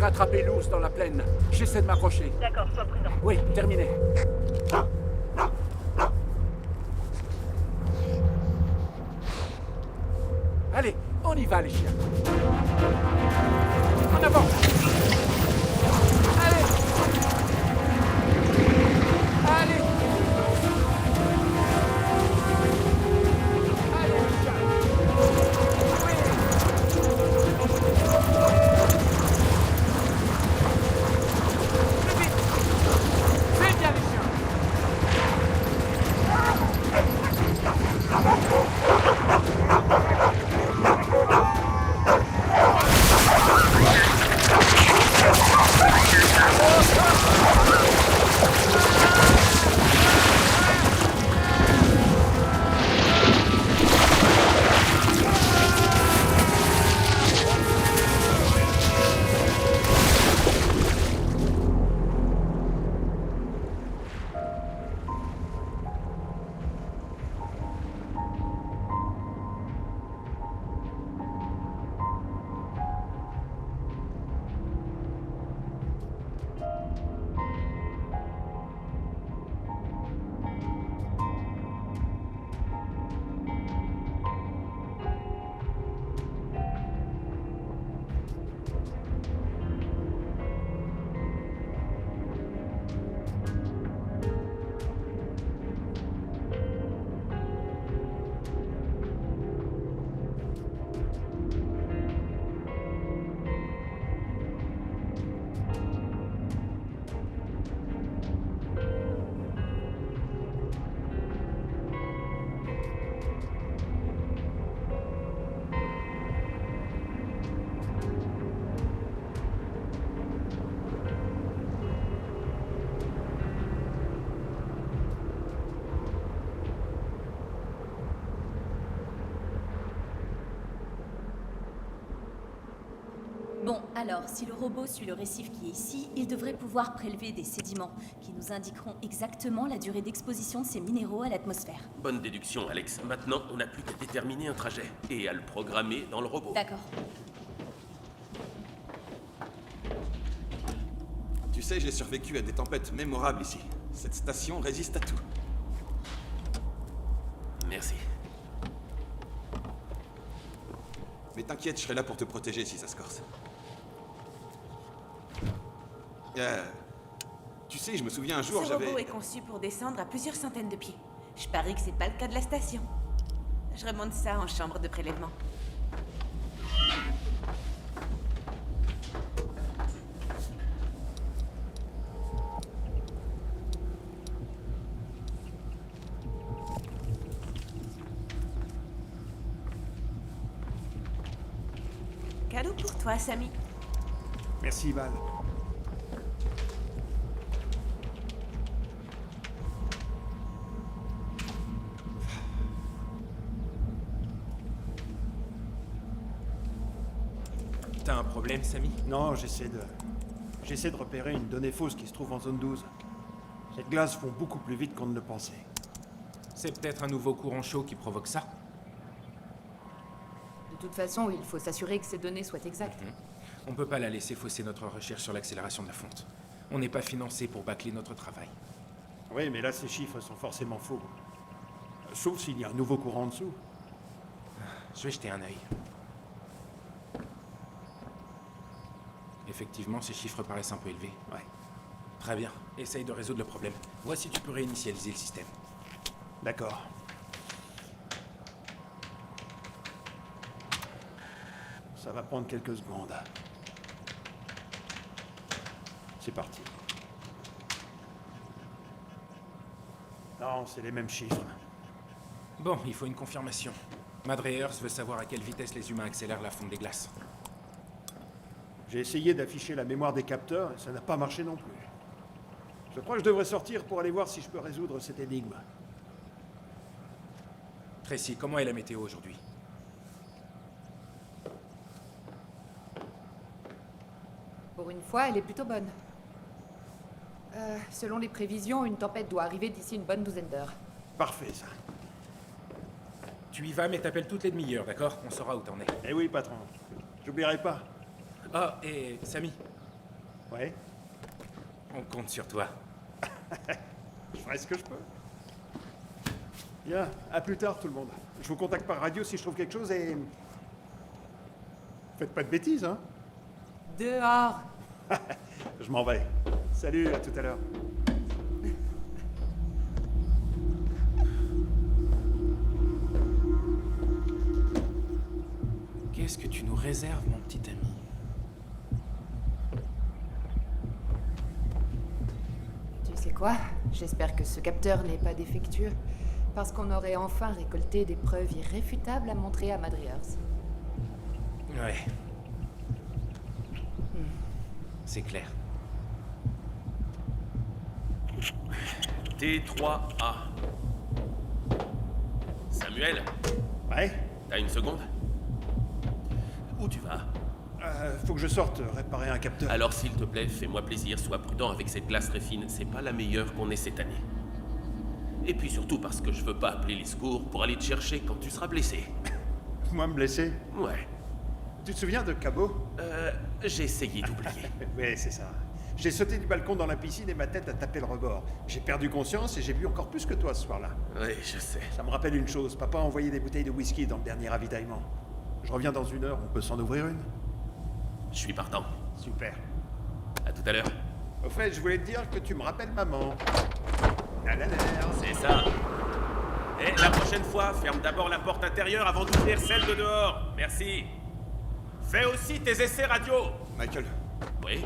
rattrapé l'ours dans la plaine. J'essaie de m'approcher. D'accord, sois prudent. Oui, terminé. Allez, on y va, les chiens. En avant. Allez. Allez. Allez, les chiens. Oui. Plus vite. C'est bien, les chiens. Bon, alors, si le robot suit le récif qui est ici, il devrait pouvoir prélever des sédiments qui nous indiqueront exactement la durée d'exposition de ces minéraux à l'atmosphère. Bonne déduction, Alex. Maintenant, on n'a plus qu'à déterminer un trajet et à le programmer dans le robot. D'accord. Tu sais, j'ai survécu à des tempêtes mémorables ici. Cette station résiste à tout. Merci. Mais t'inquiète, je serai là pour te protéger si ça se corse. Tu sais, je me souviens un jour, Ce j'avais... robot est conçu pour descendre à plusieurs centaines de pieds. Je parie que c'est pas le cas de la station. Je remonte ça en chambre de prélèvement. Cadeau pour toi, Samy. Merci, Val. T'as un problème, Samy? Non, j'essaie de repérer une donnée fausse qui se trouve en zone 12. Cette glace fond beaucoup plus vite qu'on ne le pensait. C'est peut-être un nouveau courant chaud qui provoque ça? De toute façon, il faut s'assurer que ces données soient exactes. On peut pas la laisser fausser notre recherche sur l'accélération de la fonte. On n'est pas financé pour bâcler notre travail. Oui, mais là, ces chiffres sont forcément faux. Sauf s'il y a un nouveau courant en dessous. Je vais jeter un œil. Effectivement, ces chiffres paraissent un peu élevés. Ouais. Très bien. Essaye de résoudre le problème. Vois si tu peux réinitialiser le système. D'accord. Ça va prendre quelques secondes. C'est parti. Non, c'est les mêmes chiffres. Bon, il faut une confirmation. Madre Earth veut savoir à quelle vitesse les humains accélèrent la fonte des glaces. J'ai essayé d'afficher la mémoire des capteurs et ça n'a pas marché non plus. Je crois que je devrais sortir pour aller voir si je peux résoudre cette énigme. Tracy, comment est la météo aujourd'hui? Pour une fois, elle est plutôt bonne. Selon les prévisions, une tempête doit arriver d'ici une bonne douzaine d'heures. Parfait, ça. Tu y vas, mais t'appelles toutes les demi-heures, d'accord? On saura où t'en es. Eh oui, patron. J'oublierai pas. Ah, et Samy, Ouais, On compte sur toi. je ferai ce que je peux. Bien, à plus tard tout le monde. Je vous contacte par radio si je trouve quelque chose et... Faites pas de bêtises, hein. Dehors. Je m'en vais. Salut, à tout à l'heure. Qu'est-ce que tu nous réserves, mon petit ami? Tu sais quoi? J'espère que ce capteur n'est pas défectueux. Parce qu'on aurait enfin récolté des preuves irréfutables à montrer à Madriers. Ouais. C'est clair. T3A. Samuel, Ouais. t'as une seconde? Où tu vas? Faut que je sorte réparer un capteur. Alors s'il te plaît, fais-moi plaisir, sois prudent avec cette glace très fine, c'est pas la meilleure qu'on ait cette année. Et puis surtout parce que je veux pas appeler les secours pour aller te chercher quand tu seras blessé. Moi me blesser. Ouais. Tu te souviens de Cabo? J'ai essayé d'oublier. Oui, c'est ça. J'ai sauté du balcon dans la piscine et ma tête a tapé le rebord. J'ai perdu conscience et j'ai bu encore plus que toi ce soir-là. Oui, je sais. Ça me rappelle une chose, papa a envoyé des bouteilles de whisky dans le dernier ravitaillement. Je reviens dans 1 heure, on peut s'en ouvrir une? Je suis partant. Super. À tout à l'heure. Au fait, je voulais te dire que tu me rappelles maman. Nanana. C'est ça. Et la prochaine fois, ferme d'abord la porte intérieure avant d'ouvrir celle de dehors. Merci. Fais aussi tes essais radio. Michael, Oui.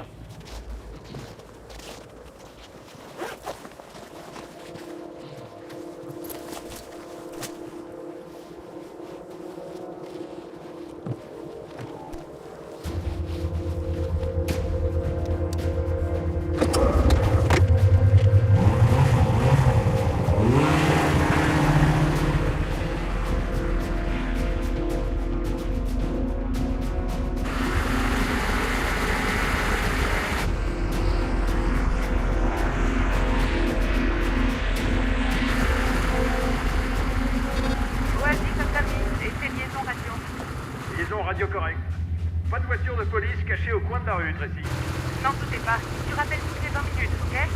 Liaison radio correcte. Pas de voiture de police cachée au coin de la rue, Tracy. N'en doutez pas. Tu rappelles toutes les 20 minutes, ok?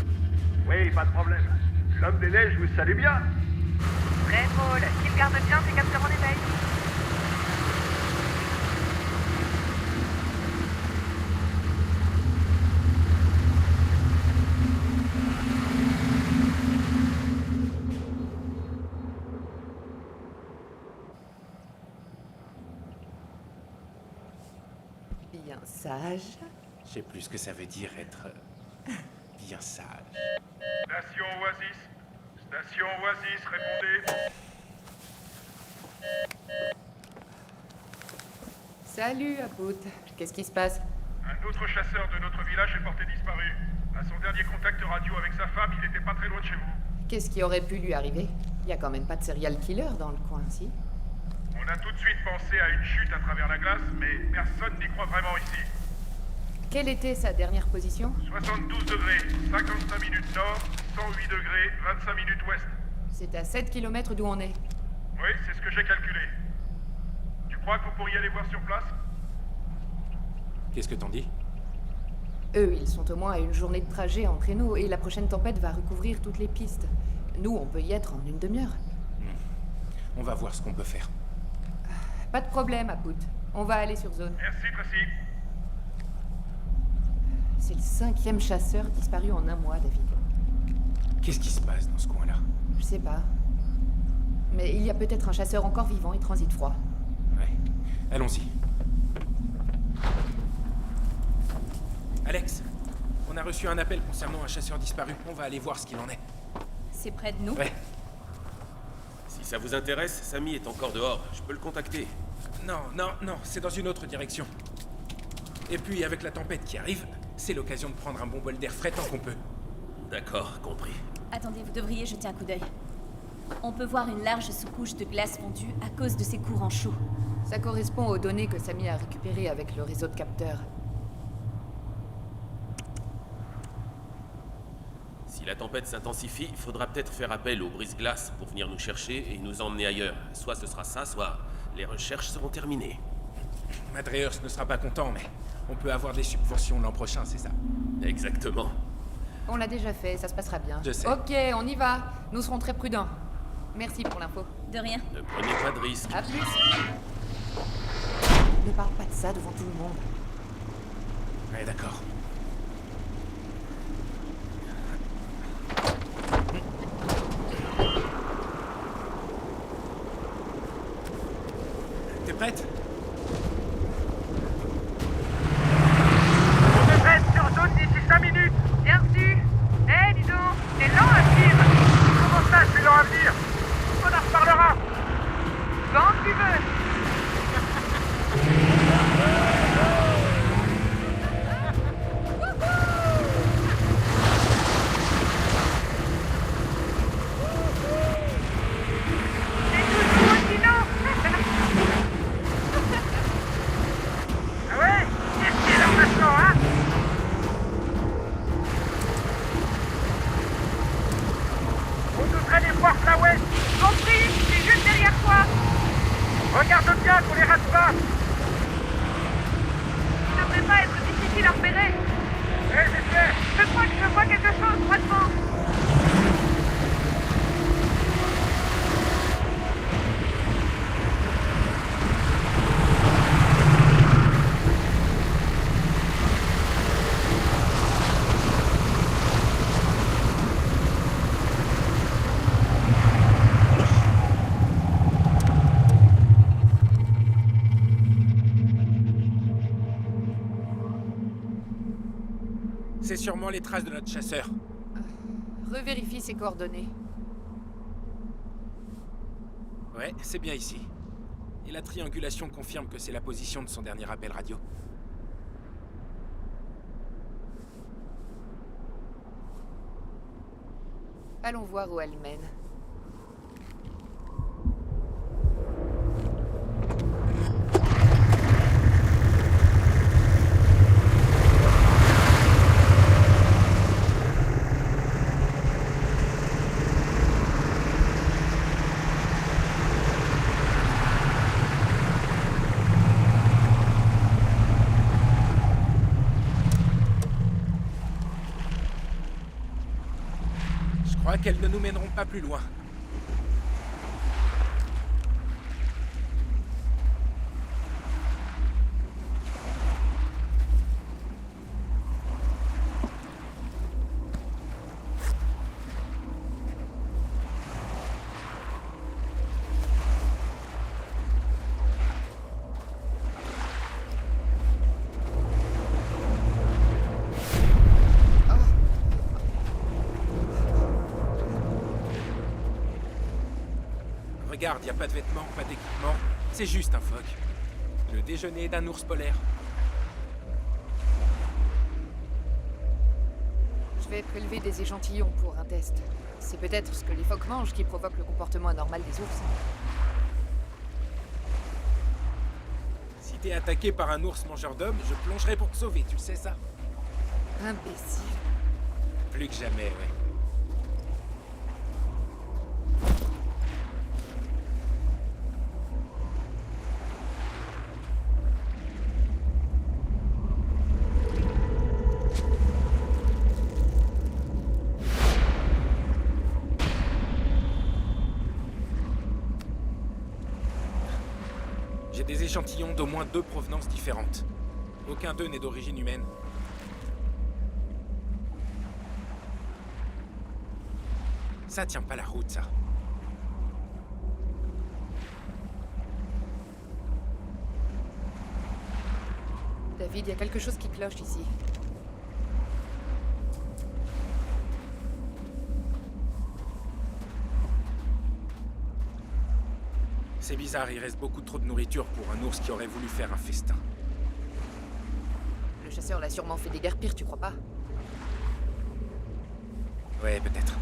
Oui, pas de problème. L'homme des neiges vous salue bien. Très drôle. Qu'il garde bien ses capteurs en éveil. Bien sage. Je sais plus ce que ça veut dire être bien sage. Station Oasis. Station Oasis, répondez. Salut, Apout. Qu'est-ce qui se passe? Un autre chasseur de notre village est porté disparu. À son dernier contact radio avec sa femme, il n'était pas très loin de chez vous. Qu'est-ce qui aurait pu lui arriver? Il y a quand même pas de serial killer dans le coin, si? On a tout de suite pensé à une chute à travers la glace, mais personne n'y croit vraiment ici. Quelle était sa dernière position? 72 degrés, 55 minutes nord, 108 degrés, 25 minutes ouest. C'est à 7 km d'où on est. Oui, c'est ce que j'ai calculé. Tu crois que vous pourriez aller voir sur place? Qu'est-ce que t'en dis? Eux, ils sont au moins à une journée de trajet en traîneau et la prochaine tempête va recouvrir toutes les pistes. Nous, on peut y être en une demi-heure. On va voir ce qu'on peut faire. Pas de problème, Apout. On va aller sur zone. Merci, Tracy. C'est le 5e chasseur disparu en un mois, David. Qu'est-ce qui se passe dans ce coin-là? Je sais pas. Mais il y a peut-être un chasseur encore vivant et transite froid. Ouais. Allons-y. Alex, on a reçu un appel concernant un chasseur disparu. On va aller voir ce qu'il en est. C'est près de nous? Ouais. Si ça vous intéresse, Samy est encore dehors. Je peux le contacter. Non, c'est dans une autre direction. Et puis, avec la tempête qui arrive, c'est l'occasion de prendre un bon bol d'air frais tant qu'on peut. D'accord, compris. Attendez, vous devriez jeter un coup d'œil. On peut voir une large sous-couche de glace fondue à cause de ces courants chauds. Ça correspond aux données que Samy a récupérées avec le réseau de capteurs. Si la tempête s'intensifie, il faudra peut-être faire appel aux brise-glaces pour venir nous chercher et nous emmener ailleurs. Soit ce sera ça, soit les recherches seront terminées. Madreers ne sera pas content, mais on peut avoir des subventions l'an prochain, c'est ça. Exactement. On l'a déjà fait, ça se passera bien. Je sais. Ok, on y va. Nous serons très prudents. Merci pour l'info. De rien. Ne prenez pas de risques. À plus. Ne parle pas de ça devant tout le monde. Ouais, d'accord. T'es prête? On devrait être sur zone d'ici 5 minutes. Bien reçu. Eh, dis donc, t'es lent à suivre. Comment ça, je suis lent à venir? On en reparlera. Quand tu veux. C'est toujours aussi lent. Ah ouais? Qu'est-ce qu'il est là maintenant, hein? On devrait les voir là, ouais. Compris, je suis juste derrière toi. Regarde bien qu'on les rate pas. Ça devrait pas être difficile à repérer. Eh, j'ai fait. Je crois que je vois quelque chose, droit devant. C'est sûrement les traces de notre chasseur. Revérifie ses coordonnées. Ouais, c'est bien ici. Et la triangulation confirme que c'est la position de son dernier appel radio. Allons voir où elle mène. Je crois qu'elles ne nous mèneront pas plus loin. Regarde, y a pas de vêtements, pas d'équipement. C'est juste un phoque. Le déjeuner d'un ours polaire. Je vais prélever des échantillons pour un test. C'est peut-être ce que les phoques mangent qui provoque le comportement anormal des ours. Si t'es attaqué par un ours mangeur d'hommes, je plongerai pour te sauver, tu le sais ça? Imbécile. Plus que jamais, ouais. J'ai des échantillons d'au moins 2 provenances différentes. Aucun d'eux n'est d'origine humaine. Ça tient pas la route, ça. David, il y a quelque chose qui cloche ici. C'est bizarre, il reste beaucoup trop de nourriture pour un ours qui aurait voulu faire un festin. Le chasseur l'a sûrement fait déguerpir, tu crois pas? Ouais, peut-être.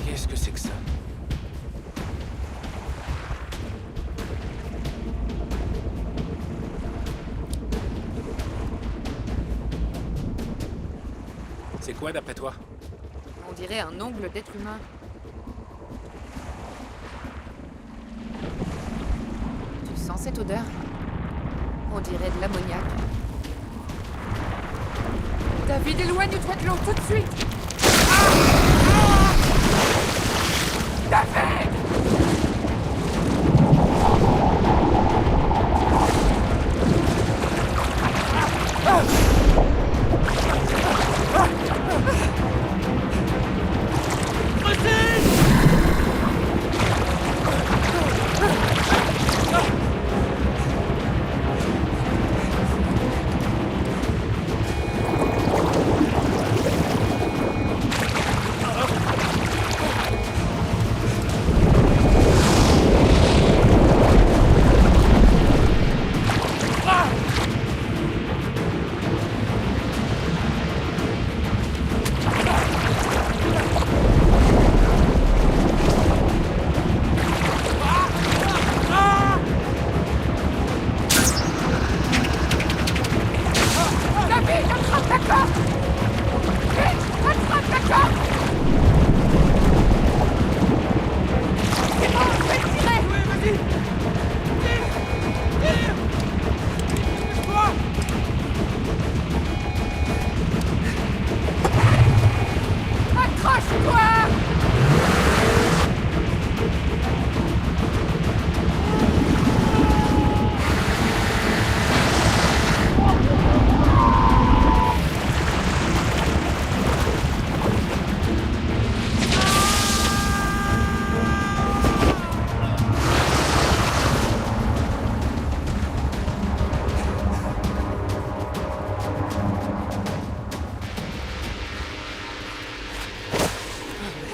Qu'est-ce que c'est que ça? C'est quoi d'après toi? On dirait un ongle d'être humain. Tu sens cette odeur? On dirait de l'ammoniac. David, éloigne-toi de l'eau tout de suite.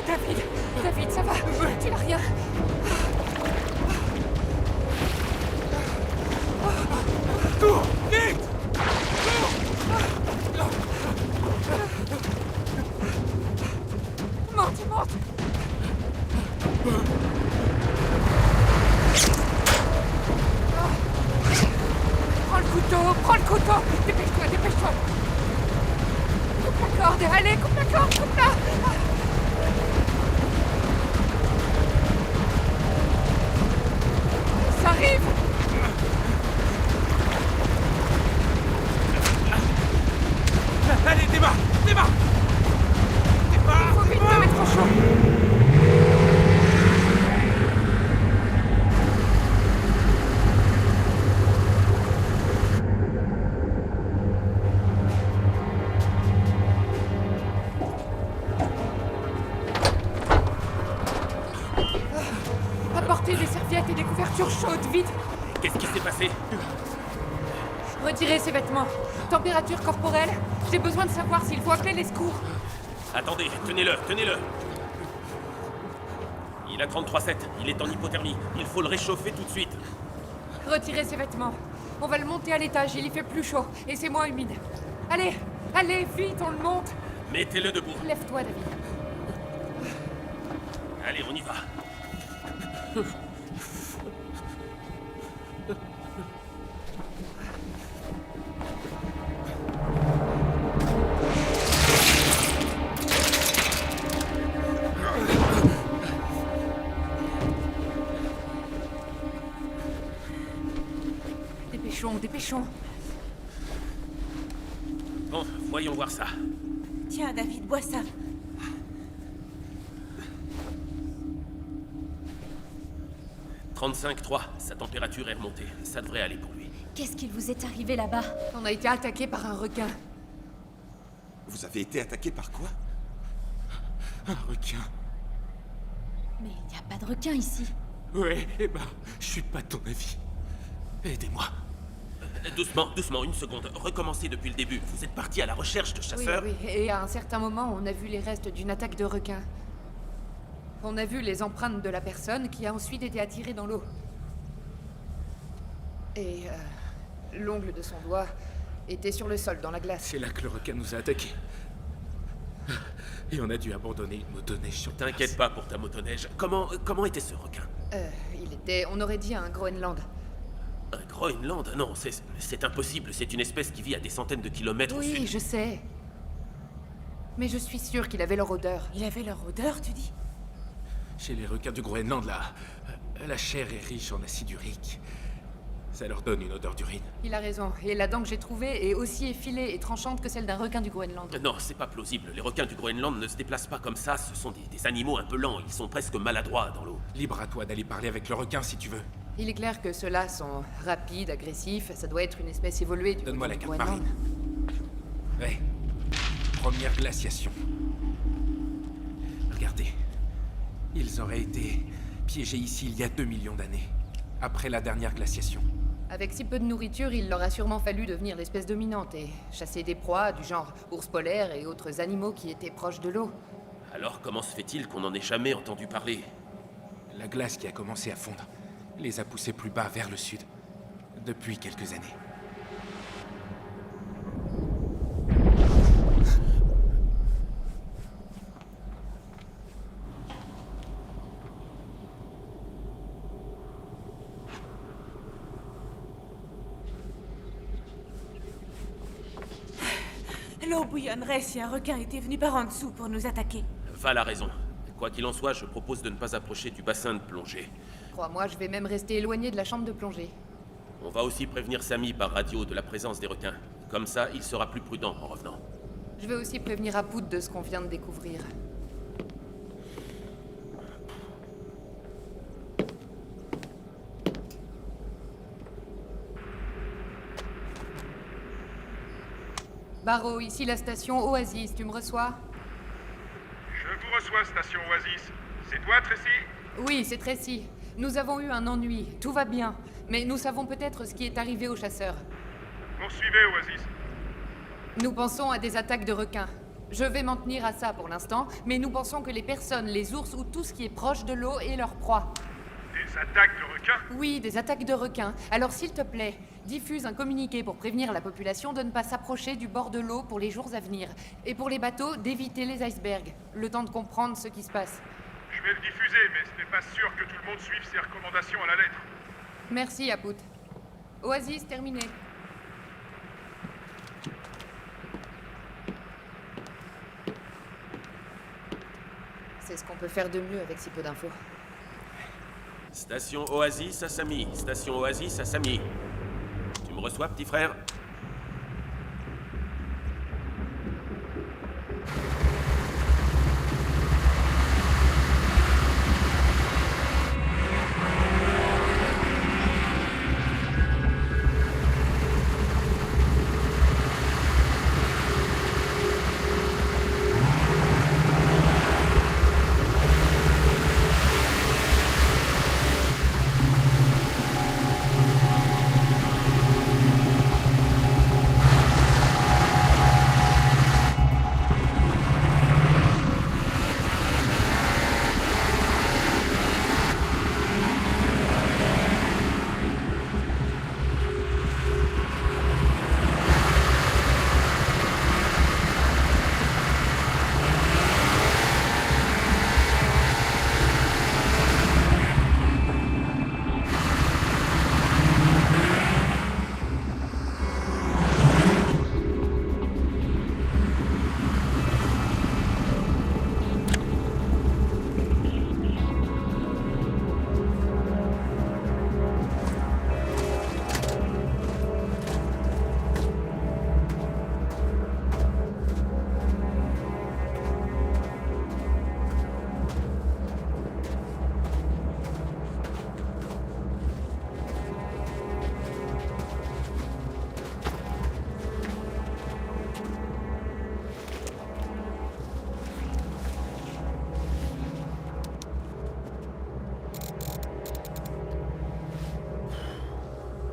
David! David, ça va? Tu n'as rien? Cours! Vite! Monte, monte! Prends le couteau! Dépêche-toi, dépêche-toi! Coupe la corde, allez, coupe la corde, coupe-la! Ça arrive! Allez, démarre! Démarre! Faut vite te mettre au chaud! Apportez des serviettes et des couvertures chaudes, vite! Qu'est-ce qui s'est passé? Retirez ses vêtements. Température corporelle. J'ai besoin de savoir s'il faut appeler les secours. Attendez, tenez-le, tenez-le. Il a 33,7, il est en hypothermie. Il faut le réchauffer tout de suite. Retirez ses vêtements. On va le monter à l'étage, il y fait plus chaud et c'est moins humide. Allez, allez, vite, on le monte. Mettez-le debout. Lève-toi, David. Allez, on y va. Dépêchons, dépêchons. Bon, voyons voir ça. Tiens, David, bois ça. « 35,3, sa température est remontée. Ça devrait aller pour lui. Qu'est-ce qu'il vous est arrivé là-bas? On a été attaqué par un requin. Vous avez été attaqué par quoi? Un requin. Mais il n'y a pas de requin ici. Ouais, eh ben, je suis pas de ton avis. Aidez-moi. Doucement, doucement, une seconde. Recommencez depuis le début. Vous êtes parti à la recherche de Oui, chasseurs? oui, et à un certain moment, on a vu les restes d'une attaque de requin. On a vu les empreintes de la personne qui a ensuite été attirée dans l'eau. Et l'ongle de son doigt était sur le sol, dans la glace. C'est là que le requin nous a attaqués. Et on a dû abandonner une motoneige sur place. T'inquiète pas pour ta motoneige. Comment était ce requin? Il était, on aurait dit, un Groenland. Un Groenland? Non, c'est impossible. C'est une espèce qui vit à des centaines de kilomètres au Oui, sud. je sais. Mais je suis sûre qu'il avait leur odeur. Il avait leur odeur, tu dis? Chez les requins du Groenland, la chair est riche en acide urique. Ça leur donne une odeur d'urine. Il a raison, et la dent que j'ai trouvée est aussi effilée et tranchante que celle d'un requin du Groenland. Non, c'est pas plausible. Les requins du Groenland ne se déplacent pas comme ça. Ce sont des animaux un peu lents. Ils sont presque maladroits dans l'eau. Libre à toi d'aller parler avec le requin si tu veux. Il est clair que ceux-là sont rapides, agressifs, ça doit être une espèce évoluée du Donne-moi la requin carte du Groenland. marine. Ouais. Première glaciation. Regardez. Ils auraient été piégés ici il y a 2 millions d'années. Après la dernière glaciation. Avec si peu de nourriture, il leur a sûrement fallu devenir l'espèce dominante et chasser des proies du genre ours polaires et autres animaux qui étaient proches de l'eau. Alors comment se fait-il qu'on n'en ait jamais entendu parler? La glace qui a commencé à fondre les a poussés plus bas vers le sud. Depuis quelques années. L'eau bouillonnerait si un requin était venu par en dessous pour nous attaquer. Val a raison. Quoi qu'il en soit, je propose de ne pas approcher du bassin de plongée. Crois-moi, je vais même rester éloigné de la chambre de plongée. On va aussi prévenir Samy par radio de la présence des requins. Comme ça, il sera plus prudent en revenant. Je vais aussi prévenir Aput de ce qu'on vient de découvrir. Barrow, ici la station Oasis, tu me reçois? Je vous reçois, station Oasis. C'est toi, Tracy? Oui, c'est Tracy. Nous avons eu un ennui, tout va bien. Mais nous savons peut-être ce qui est arrivé aux chasseurs. Poursuivez, Oasis. Nous pensons à des attaques de requins. Je vais m'en tenir à ça pour l'instant, mais nous pensons que les personnes, les ours ou tout ce qui est proche de l'eau est leur proie. Des attaques de requins? Oui, des attaques de requins. Alors s'il te plaît, diffuse un communiqué pour prévenir la population de ne pas s'approcher du bord de l'eau pour les jours à venir. Et pour les bateaux, d'éviter les icebergs. Le temps de comprendre ce qui se passe. Je vais le diffuser, mais ce n'est pas sûr que tout le monde suive ces recommandations à la lettre. Merci, Aput. Oasis, terminé. C'est ce qu'on peut faire de mieux avec si peu d'infos. Station Oasis à Samy. Station Oasis à Samy. Tu me reçois, petit frère?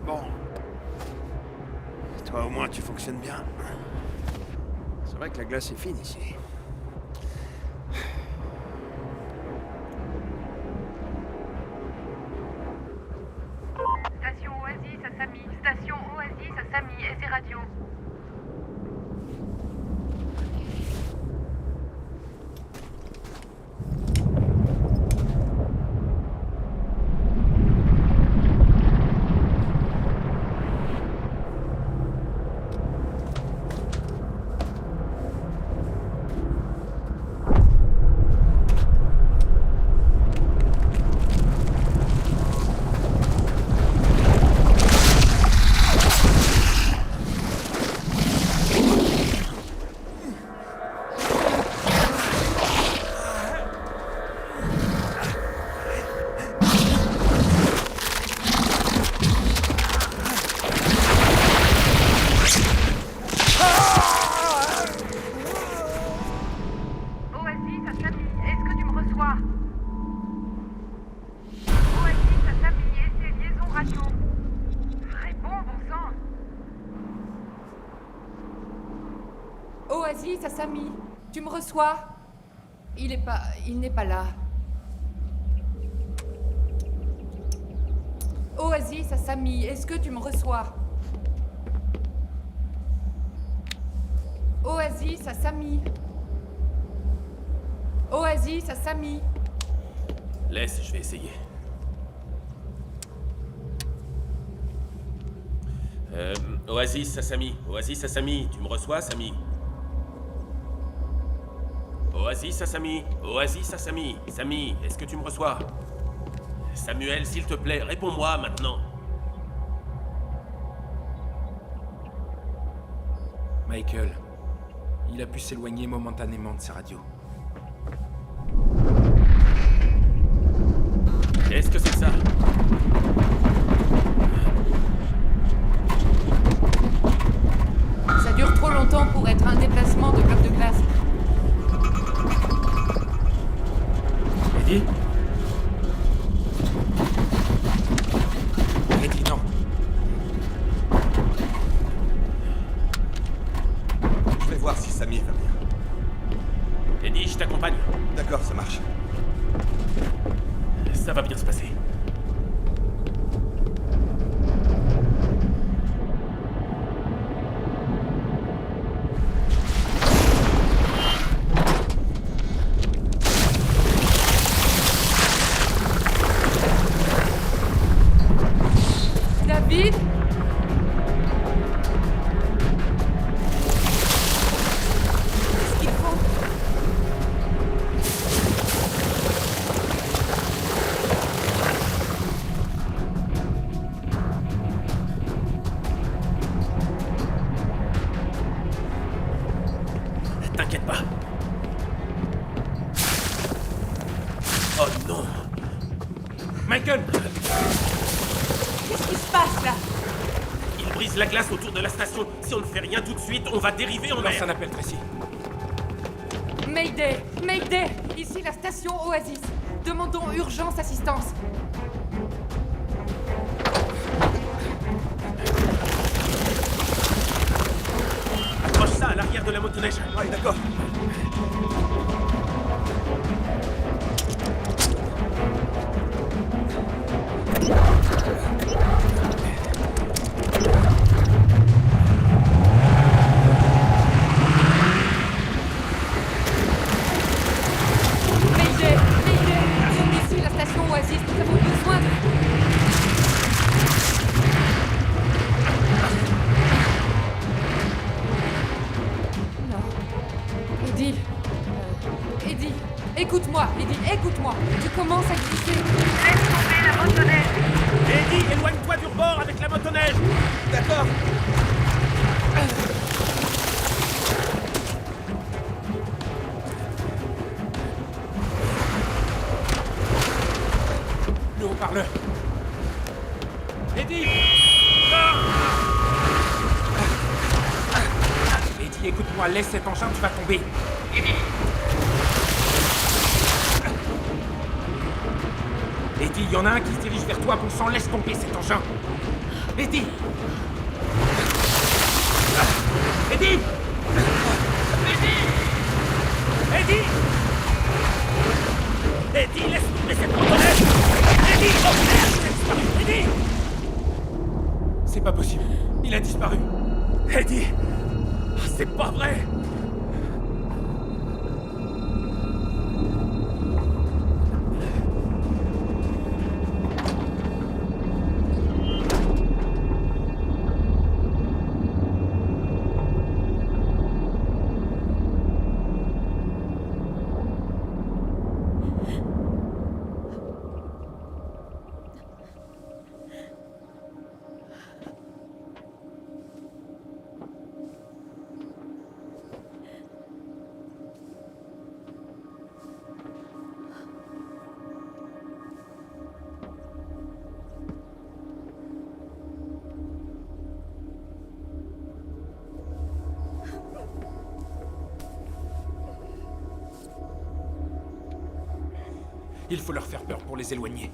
Bon. Toi, au moins, tu fonctionnes bien. C'est vrai que la glace est fine ici. Station Oasis à Samy. Station Oasis à Samy. Et ses radios. Oasis, Asami, tu me reçois? Il n'est pas là. Oasis, Asami, est-ce que tu me reçois? Oasis, Asami. Oasis, Asami. Laisse, je vais essayer. Oasis, Asami. Oasis, Asami. Tu me reçois, Sami? Oasis, Asami. Oasis, Asami. Sami, est-ce que tu me reçois? Samuel, s'il te plaît, réponds-moi maintenant. Michael, il a pu s'éloigner momentanément de sa radio. Qu'est-ce que c'est que ça? Ça dure trop longtemps pour être un déplacement de bloc de glace. Eddie? Eddie, non. Je vais voir si Sami va bien. Eddie, je t'accompagne. D'accord, ça marche. Ça va bien se passer. David? Qu'est-ce qu'il faut? T'inquiète pas. Oh non. Michael! Qu'est-ce qui se passe là? Il brise la glace autour de la station. Si on ne fait rien tout de suite, on va dériver en Lance mer. un appel précis. Mayday! Mayday! Ici la station Oasis. Demandons urgence assistance. Accroche ça à l'arrière de la motoneige. Ouais, d'accord. Mayday! Mayday! Ici la station Oasis. Nous avons besoin de... Non. Eddie. Eddie. Écoute-moi, Eddie, écoute-moi. Tu commences à glisser. Laisse tomber la motoneige. Eddie, éloigne-toi du rebord avec la motoneige. D'accord. Le haut-parleur. Eddie! Eddie, écoute-moi, laisse cet engin, tu vas tomber. Eddie, il y en a un qui se dirige vers toi, bon sang, laisse tomber cet engin. Eddie! Eddie! Eddie! Eddie, laisse tomber cette motoneige! Eddie! Oh merde! Il a disparu! Eddie! C'est pas possible. Il a disparu. Eddie! C'est pas vrai! Il faut leur faire peur pour les éloigner.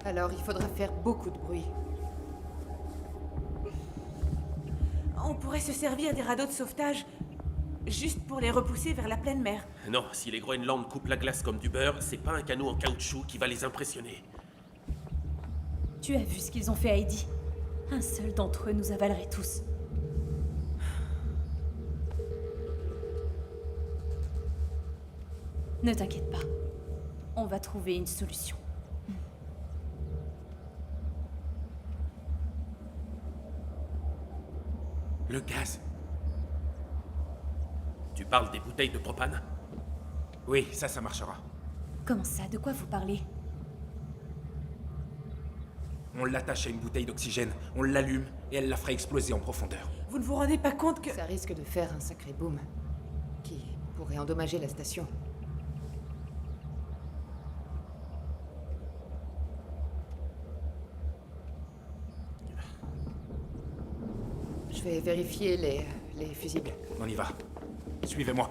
Alors il faudra faire beaucoup de bruit. On pourrait se servir des radeaux de sauvetage juste pour les repousser vers la pleine mer. Non, si les Groenland coupent la glace comme du beurre, c'est pas un canot en caoutchouc qui va les impressionner. Tu as vu ce qu'ils ont fait à Heidi? Un seul d'entre eux nous avalerait tous. Ne t'inquiète pas. On va trouver une solution. Le gaz. Tu parles des bouteilles de propane? Oui, ça marchera. Comment ça? De quoi vous parlez? On l'attache à une bouteille d'oxygène, on l'allume et elle la fera exploser en profondeur. Vous ne vous rendez pas compte que... Ça risque de faire un sacré boom. Qui pourrait endommager la station. Je vais vérifier les fusibles. On y va. Suivez-moi.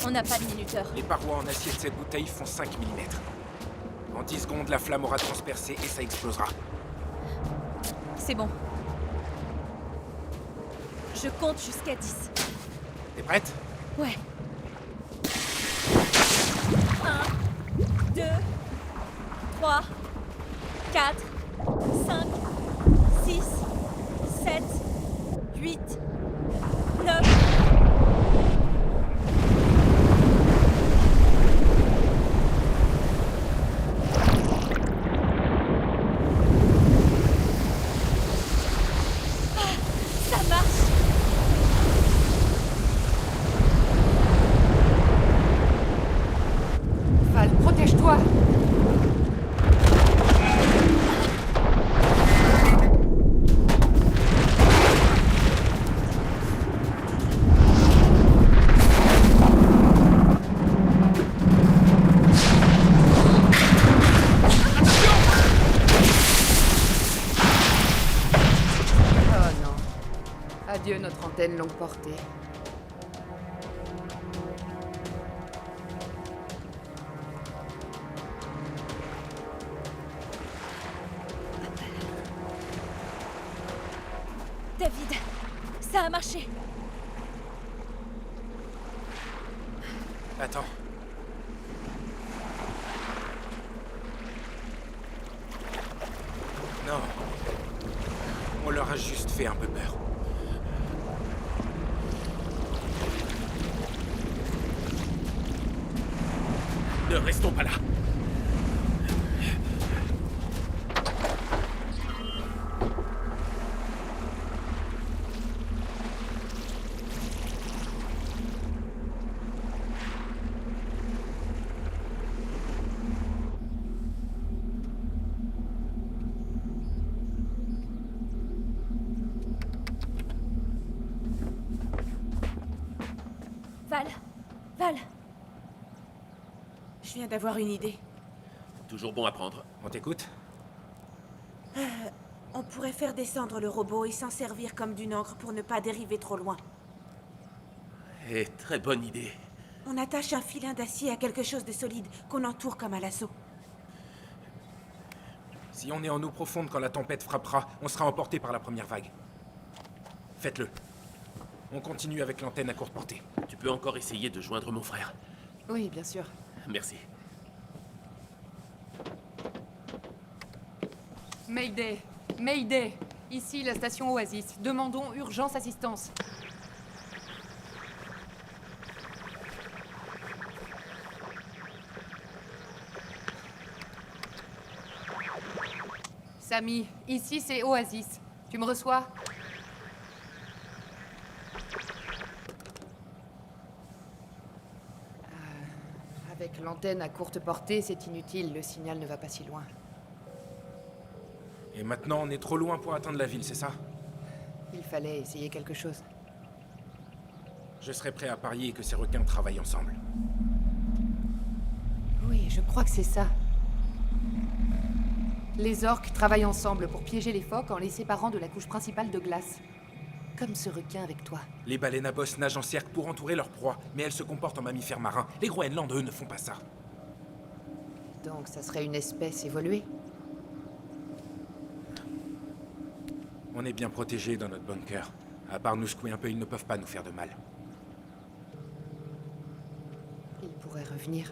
On n'a pas de minuteur. Les parois en acier de cette bouteille font 5 mm. En 10 secondes, la flamme aura transpercé et ça explosera. C'est bon. Je compte jusqu'à 10. T'es prête? Ouais. 1, 2, 3, 4, 5, 6, 7, 8, 9... Val, protège-toi! Oh non. Adieu notre antenne longue portée. David, ça a marché. Attends. Non. On leur a juste fait un peu peur. Ne restons pas là. Val, Je viens d'avoir une idée. Toujours bon à prendre. On t'écoute? On pourrait faire descendre le robot et s'en servir comme d'une encre pour ne pas dériver trop loin. Et très bonne idée. On attache un filin d'acier à quelque chose de solide qu'on entoure comme à l'assaut. Si on est en eau profonde quand la tempête frappera, on sera emporté par la première vague. Faites-le. On continue avec l'antenne à courte portée. Tu peux encore essayer de joindre mon frère. Oui, bien sûr. Merci. Mayday! Mayday! Ici, la station Oasis. Demandons urgence assistance. Samy, ici c'est Oasis. Tu me reçois? Avec l'antenne à courte portée, c'est inutile, le signal ne va pas si loin. Et maintenant, on est trop loin pour atteindre la ville, c'est ça? Il fallait essayer quelque chose. Je serais prêt à parier que ces requins travaillent ensemble. Oui, je crois que c'est ça. Les orques travaillent ensemble pour piéger les phoques en les séparant de la couche principale de glace. Comme ce requin avec toi. Les baleines à bosse nagent en cercle pour entourer leur proie, mais elles se comportent en mammifères marins. Les Groenland, eux, ne font pas ça. Donc ça serait une espèce évoluée. On est bien protégés dans notre bunker. À part nous secouer un peu, ils ne peuvent pas nous faire de mal. Ils pourraient revenir.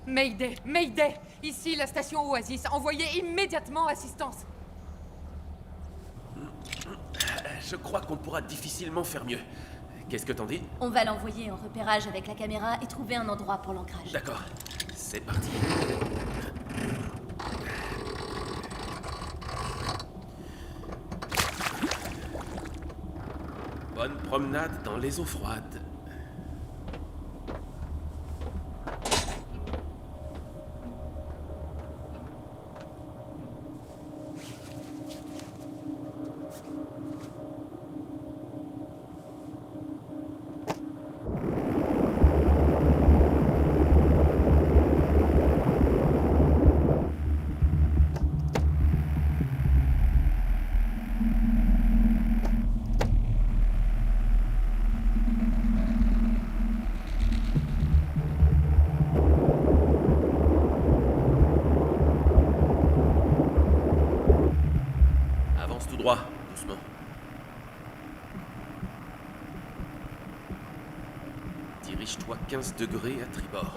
Mayday! Mayday! Ici, la station Oasis. Envoyez immédiatement assistance. Je crois qu'on pourra difficilement faire mieux. Qu'est-ce que t'en dis? On va l'envoyer en repérage avec la caméra et trouver un endroit pour l'ancrage. D'accord, c'est parti. Bonne promenade dans les eaux froides. Avance tout droit, doucement. Dirige-toi 15 degrés à tribord.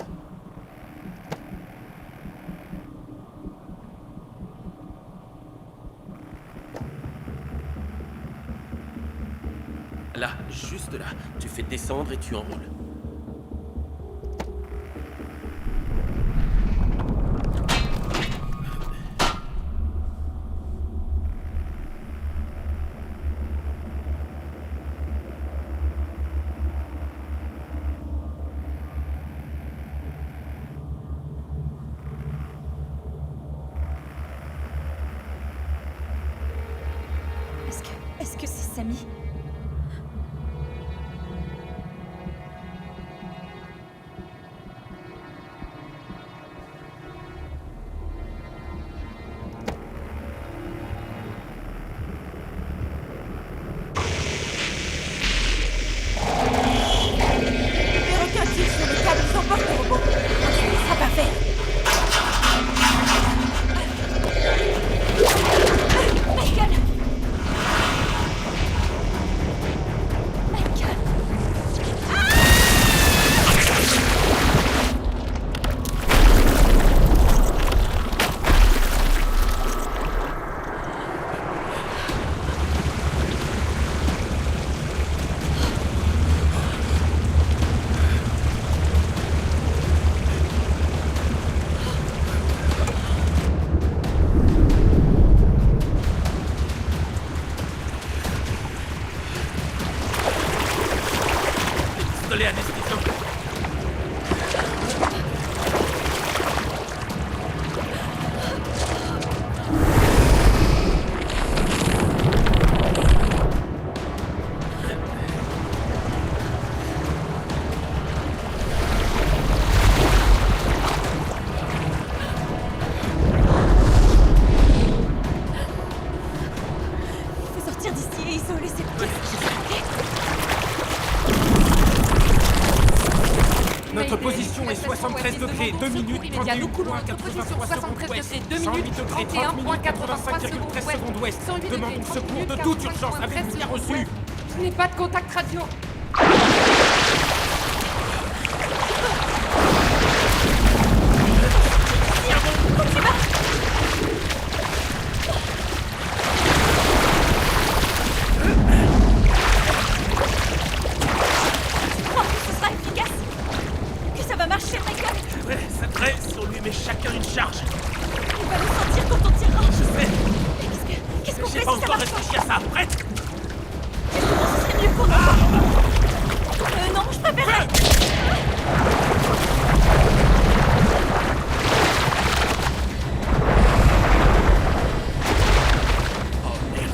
Là, juste là. Tu fais descendre et tu enroules. Est-ce que c'est Samy? Les requins tirent sur le câble, ils emportent le robot. On ne les laissera pas faire. Michael! Pistolet anesthésiant. Faut sortir d'ici et isoler cette pièce. Notre position est 73 degrés, 2 minutes, 31 Nous coulons points, notre position 83 73 secondes ouest, degrés, 2 108 minutes, degrés, 31 30 minutes, 85,13 secondes ouest. 108 degrés, Demandons 30 secours minutes, de 45 toute urgence, secondes avez-vous bien ouest. reçu? Je n'ai pas de contact radio. Tu crois que ce sera efficace? Que ça va marcher, Michael? Ouais, c'est vrai, si on lui met chacun une charge. On va le sentir quand on tirera. Je sais, Mais qu'est-ce qu'on j'ai fait pas si ça encore marche pas? réfléchi à ça. Prête? Ce serait mieux pour nous. Non, je préférerais... Oh merde.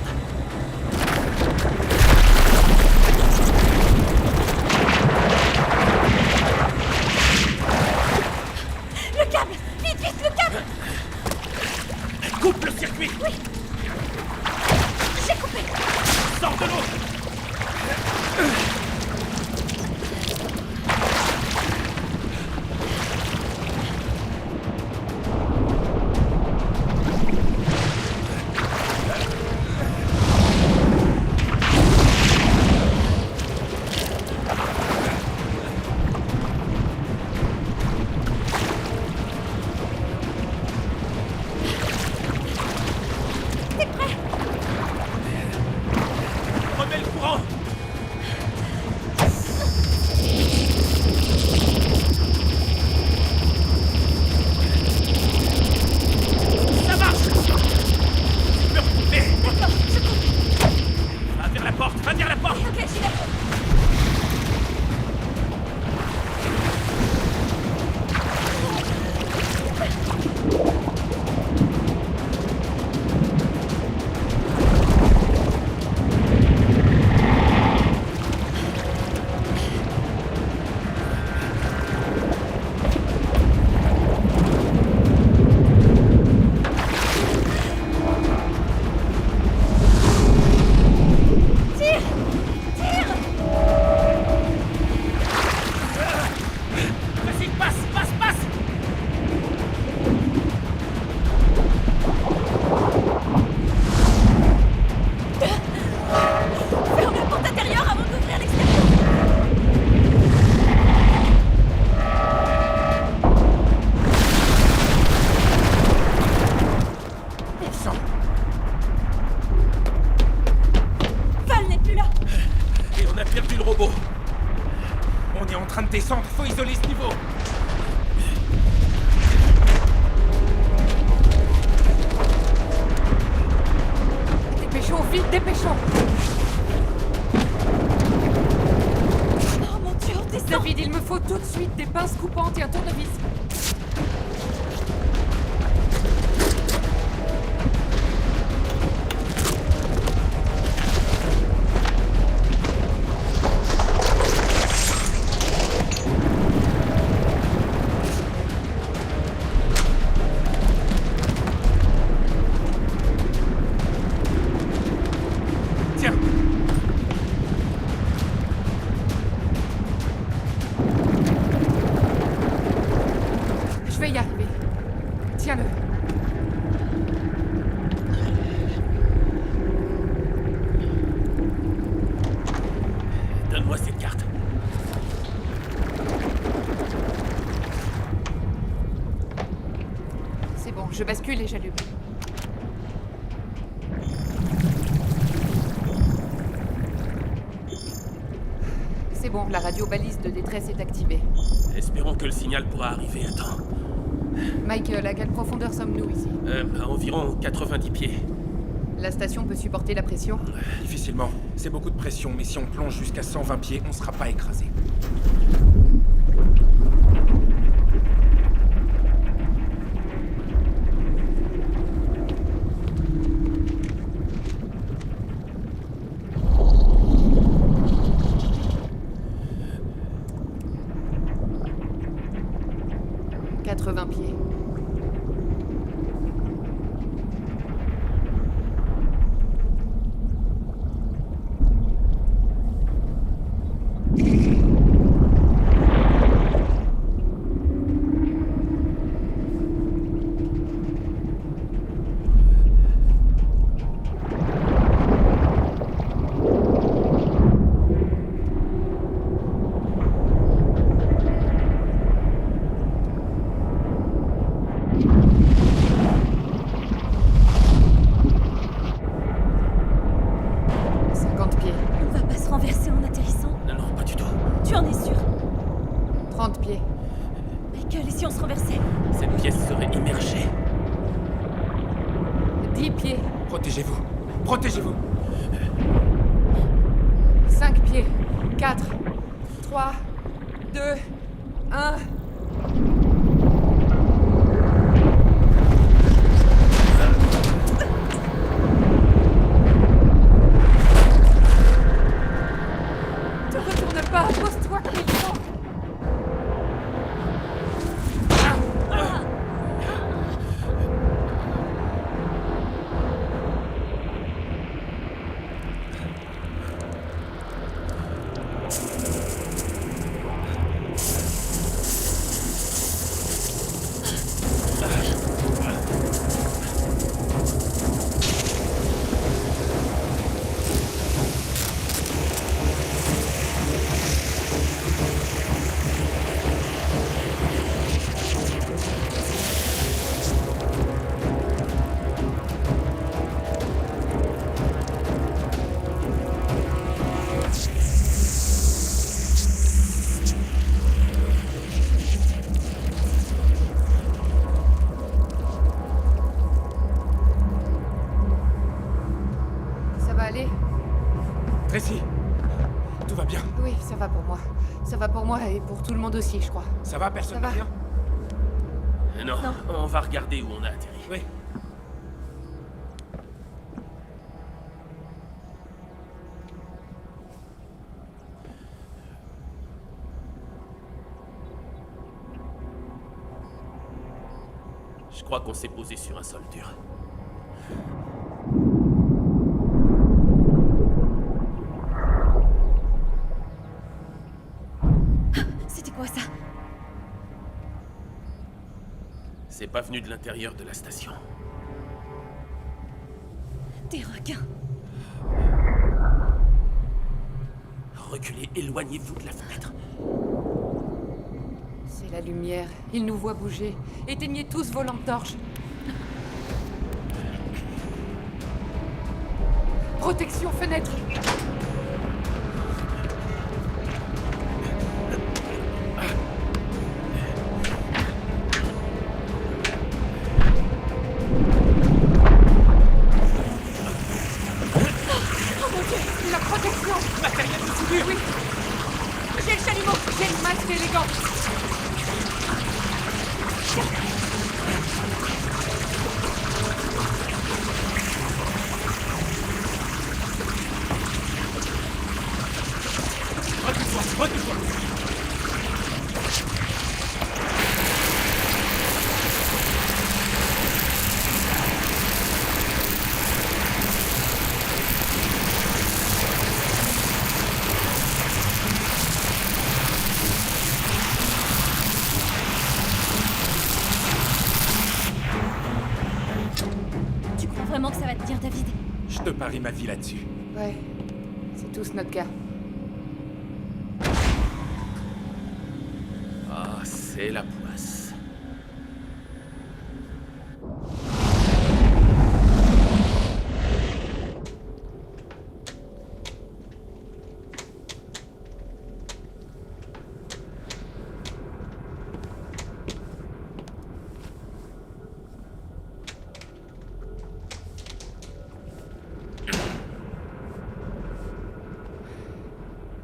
train de descendre, faut isoler ce niveau. Dépêchons, vite, dépêchons. Oh mon Dieu, on descend. David, il me faut tout de suite des pinces coupantes et un tournevis. Tiens. Je vais y arriver. Tiens-le. Donne-moi cette carte. C'est bon, je bascule et j'allume. C'est bon, la radio balise de détresse est activée. Espérons que le signal pourra arriver à temps. Michael, à quelle profondeur sommes-nous ici? À environ 90 pieds. La station peut supporter la pression? Difficilement. C'est beaucoup de pression, mais si on plonge jusqu'à 120 pieds, on sera pas écrasé. « 80 pieds. On va pas se renverser en atterrissant? Non, non, pas du tout. Tu en es sûr? 30 pieds. Michael, et si on se renversait? Cette pièce serait immergée. 10 pieds. Protégez-vous. Protégez-vous. 5 pieds. 4. 3. 2. 1. Te retourne pas, pose-toi comme il faut. Ça va aller? Tracy, tout va bien. Oui, ça va pour moi. Ça va pour moi et pour tout le monde aussi, je crois. Ça va, personne Ça n'a va. rien? Non, on va regarder où on a atterri. Oui. Je crois qu'on s'est posé sur un sol dur. C'était quoi ça? C'est pas venu de l'intérieur de la station. Des requins. Reculez, éloignez-vous de la fenêtre. C'est la lumière. Ils nous voient bouger. Éteignez tous vos lampes torches. Protection fenêtre. Mettez les gants. Recule-toi, recule-toi. Tu crois vraiment que ça va te tenir, David? Je te parie ma vie là-dessus. Ouais, c'est tous notre cas. Ah, c'est la poisse.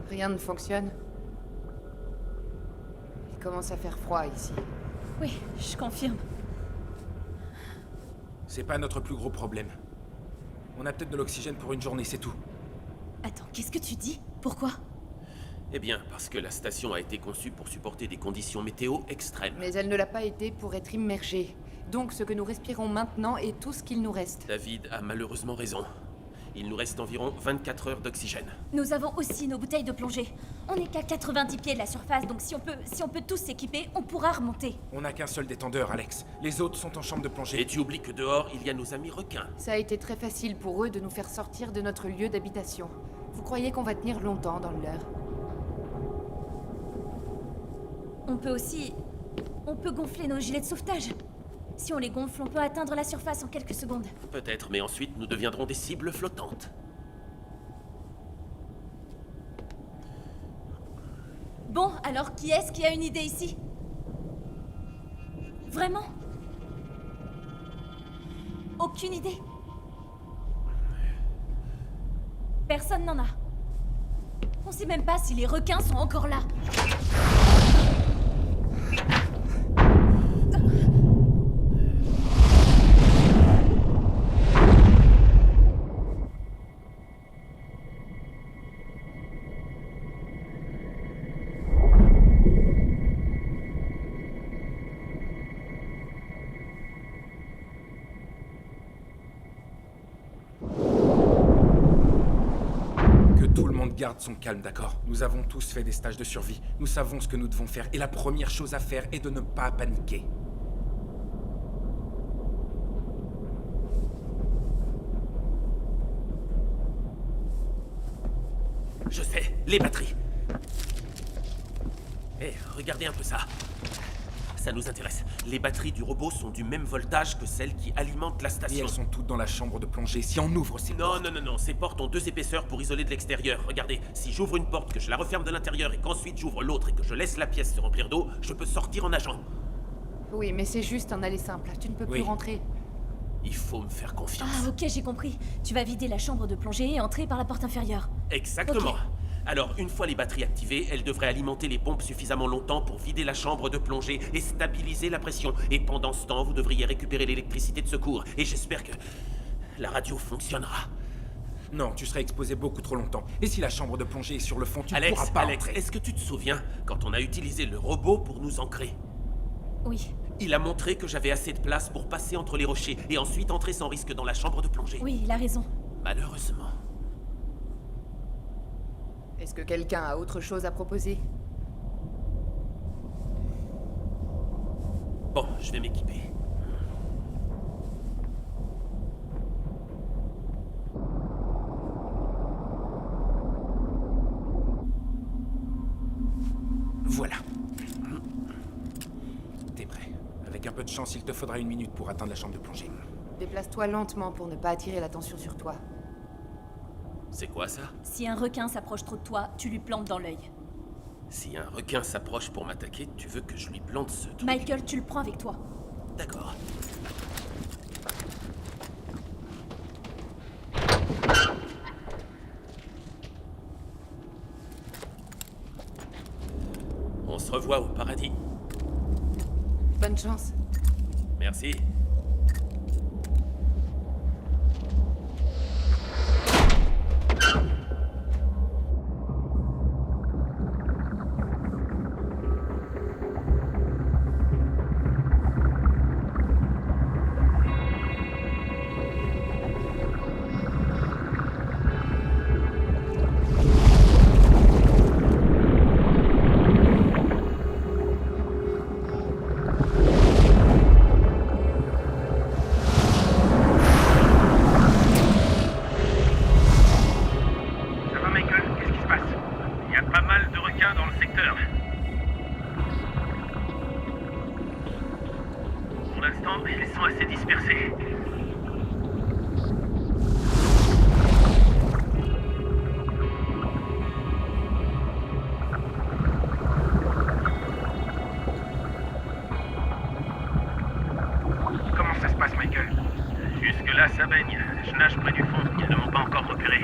Rien ne fonctionne. Il commence à faire froid ici. Oui, je confirme. C'est pas notre plus gros problème. On a peut-être de l'oxygène pour une journée, c'est tout. Attends, qu'est-ce que tu dis? Pourquoi? Eh bien, parce que la station a été conçue pour supporter des conditions météo extrêmes. Mais elle ne l'a pas été pour être immergée. Donc ce que nous respirons maintenant est tout ce qu'il nous reste. David a malheureusement raison. Il nous reste environ 24 heures d'oxygène. Nous avons aussi nos bouteilles de plongée. On n'est qu'à 90 pieds de la surface, donc si on peut tous s'équiper, on pourra remonter. On n'a qu'un seul détendeur, Alex. Les autres sont en chambre de plongée. Et tu oublies que dehors, il y a nos amis requins. Ça a été très facile pour eux de nous faire sortir de notre lieu d'habitation. Vous croyez qu'on va tenir longtemps dans le leur? On peut gonfler nos gilets de sauvetage. Si on les gonfle, on peut atteindre la surface en quelques secondes. Peut-être, mais ensuite nous deviendrons des cibles flottantes. Bon, alors qui est-ce qui a une idée ici? Vraiment? Aucune idée? Personne n'en a. On sait même pas si les requins sont encore là. Garde son calme, d'accord? Nous avons tous fait des stages de survie. Nous savons ce que nous devons faire. Et la première chose à faire est de ne pas paniquer. Je sais, les batteries. Eh, regardez un peu ça. Ça nous intéresse. Les batteries du robot sont du même voltage que celles qui alimentent la Et station. elles sont toutes dans la chambre de plongée. Si on ouvre ces portes... Non. Ces portes ont 2 épaisseurs pour isoler de l'extérieur. Regardez, si j'ouvre une porte, que je la referme de l'intérieur et qu'ensuite j'ouvre l'autre et que je laisse la pièce se remplir d'eau, je peux sortir en nageant. Oui, mais c'est juste un aller simple. Tu ne peux plus rentrer. Il faut me faire confiance. Ah, ok, j'ai compris. Tu vas vider la chambre de plongée et entrer par la porte inférieure. Exactement. Ok. Alors, une fois les batteries activées, elles devraient alimenter les pompes suffisamment longtemps pour vider la chambre de plongée et stabiliser la pression. Et pendant ce temps, vous devriez récupérer l'électricité de secours. Et j'espère que la radio fonctionnera. Non, tu serais exposé beaucoup trop longtemps. Et si la chambre de plongée est sur le fond, tu ne pourras pas Alex, entrer. est-ce que tu te souviens quand on a utilisé le robot pour nous ancrer? Oui. Il a montré que j'avais assez de place pour passer entre les rochers et ensuite entrer sans risque dans la chambre de plongée. Oui, il a raison. Malheureusement. Est-ce que quelqu'un a autre chose à proposer? Bon, je vais m'équiper. Voilà. T'es prêt. Avec un peu de chance, il te faudra 1 minute pour atteindre la chambre de plongée. Déplace-toi lentement pour ne pas attirer l'attention sur toi. C'est quoi ça? Si un requin s'approche trop de toi, tu lui plantes dans l'œil. Si un requin s'approche pour m'attaquer, tu veux que je lui plante ce truc? Michael, tu le prends avec toi. D'accord. On se revoit au paradis. Bonne chance. Merci. Ça va, Michael? Qu'est-ce qui se passe? Il y a pas mal de requins dans le secteur. Pour l'instant, ils sont assez dispersés. Comment ça se passe, Michael? Jusque-là, ça baigne. Je nage près du fond. Ils ne m'ont pas encore repéré.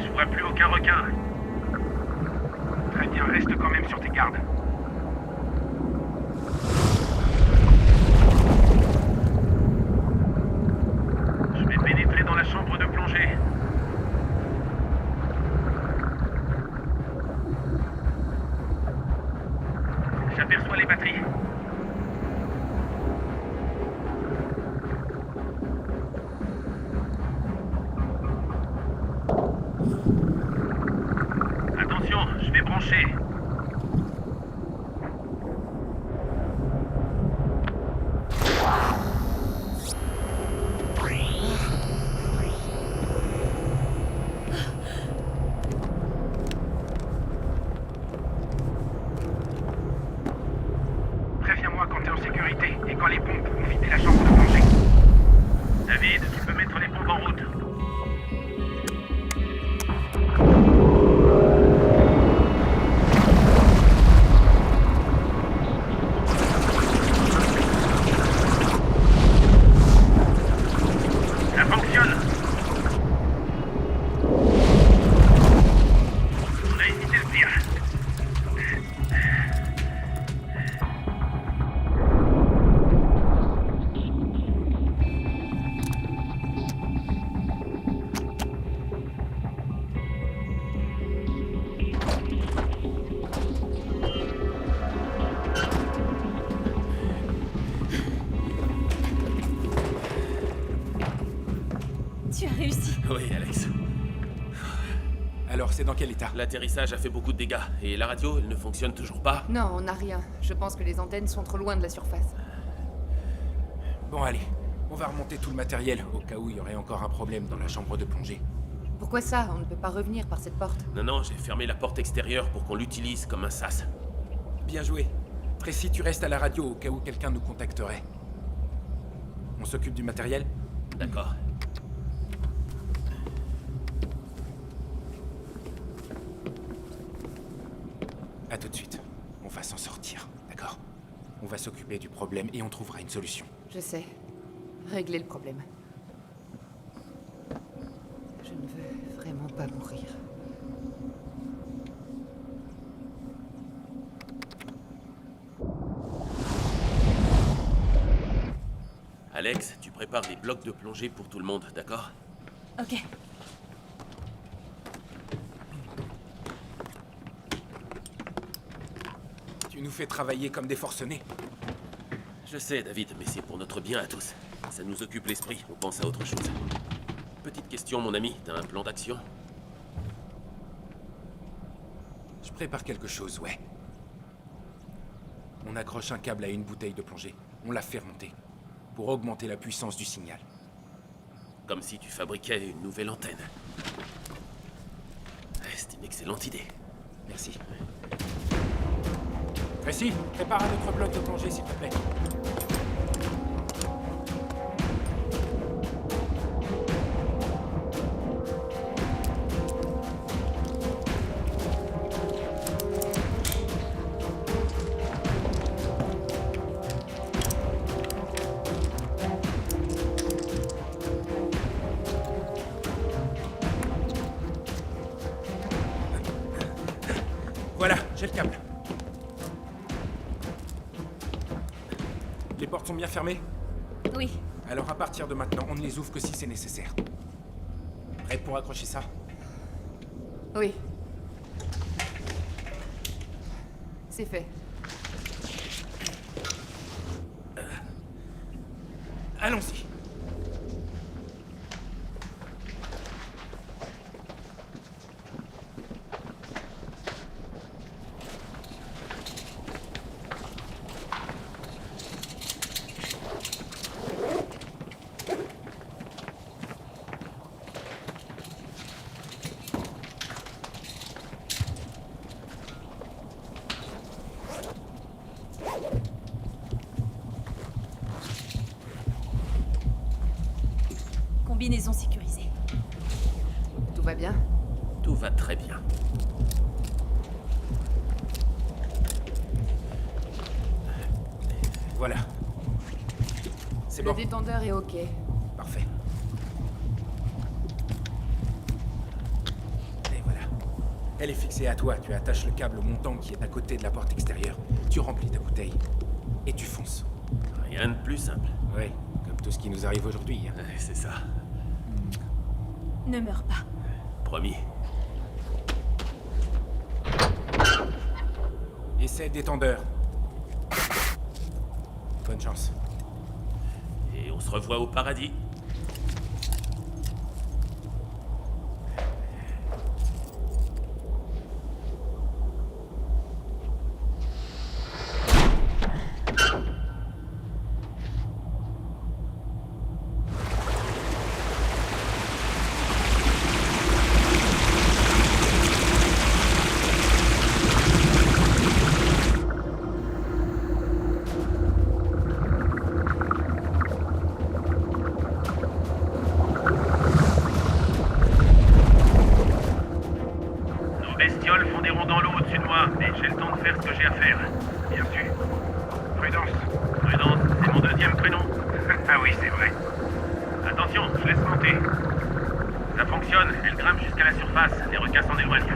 Je vois plus aucun requin. Très bien, reste quand même sur tes gardes. Je vais pénétrer dans la chambre de plongée. J'aperçois les batteries. Attention, je vais brancher. Préviens-moi quand t'es en sécurité et quand les pompes vont vider la chambre de plongée. David, tu peux mettre les pompes en route. Ça fonctionne. On a évité le pire. Tu as réussi. Oui, Alex. Alors, c'est dans quel état? L'atterrissage a fait beaucoup de dégâts. Et la radio, elle ne fonctionne toujours pas. Non, on n'a rien. Je pense que les antennes sont trop loin de la surface. Bon, allez. On va remonter tout le matériel, au cas où il y aurait encore un problème dans la chambre de plongée. Pourquoi ça? On ne peut pas revenir par cette porte. Non, j'ai fermé la porte extérieure pour qu'on l'utilise comme un sas. Bien joué. Tracy, tu restes à la radio au cas où quelqu'un nous contacterait. On s'occupe du matériel? D'accord. À tout de suite. On va s'en sortir, d'accord? On va s'occuper du problème et on trouvera une solution. Je sais. Régler le problème. Je ne veux vraiment pas mourir. Alex, tu prépares les blocs de plongée pour tout le monde, d'accord? Ok. Tu nous fais travailler comme des forcenés. Je sais, David, mais c'est pour notre bien à tous. Ça nous occupe l'esprit, on pense à autre chose. Petite question, mon ami, t'as un plan d'action? Je prépare quelque chose, ouais. On accroche un câble à une bouteille de plongée. On la fait remonter. Pour augmenter la puissance du signal. Comme si tu fabriquais une nouvelle antenne. Ouais, c'est une excellente idée. Merci. Tracy, prépare un autre bloc de plongée, s'il te plaît. Voilà, j'ai le câble. Les portes sont bien fermées? Oui. Alors à partir de maintenant, on ne les ouvre que si c'est nécessaire. Prête pour accrocher ça? Oui. C'est fait. Allons-y. Combinaison sécurisée. Tout va bien? Tout va très bien. Voilà. C'est Le bon. détendeur est OK. Parfait. Et voilà. Elle est fixée à toi. Tu attaches le câble au montant qui est à côté de la porte extérieure. Tu remplis ta bouteille. Et tu fonces. Rien de plus simple. Oui, comme tout ce qui nous arrive aujourd'hui. Hein. Ouais, c'est ça. Ne meurs pas. Promis. Essai détendeur. Bonne chance. Et on se revoit au paradis. Bestioles font des ronds dans l'eau au-dessus de moi, mais j'ai le temps de faire ce que j'ai à faire. Bien sûr. Prudence. Prudence, c'est mon deuxième prénom. Ah oui, c'est vrai. Attention, je laisse monter. Ça fonctionne, elle grimpe jusqu'à la surface, les requins s'en éloignent.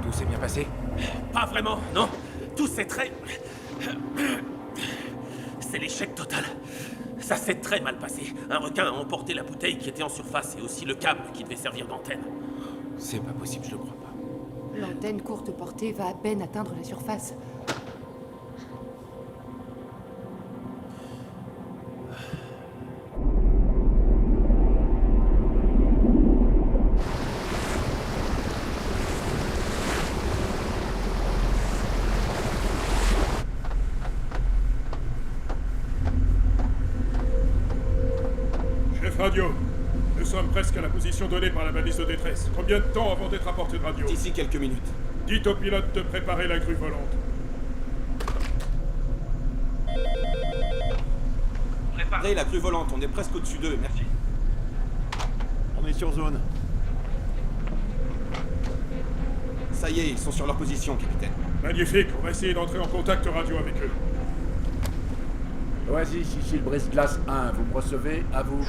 Tout s'est bien passé? Pas vraiment, non. Tout c'est très... C'est l'échec total. Ça s'est très mal passé. Un requin a emporté la bouteille qui était en surface et aussi le câble qui devait servir d'antenne. C'est pas possible, je le crois pas. L'antenne courte portée va à peine atteindre la surface. Chef radio, nous sommes presque à la position donnée par la balise de détresse. Combien de temps avant d'être à portée de radio? D'ici quelques minutes. Dites au pilote de préparer la grue volante. Préparez la grue volante, on est presque au-dessus d'eux, merci. On est sur zone. Ça y est, ils sont sur leur position, capitaine. Magnifique, on va essayer d'entrer en contact radio avec eux. Oasis, ici le brise-glace 1, vous me recevez? À vous.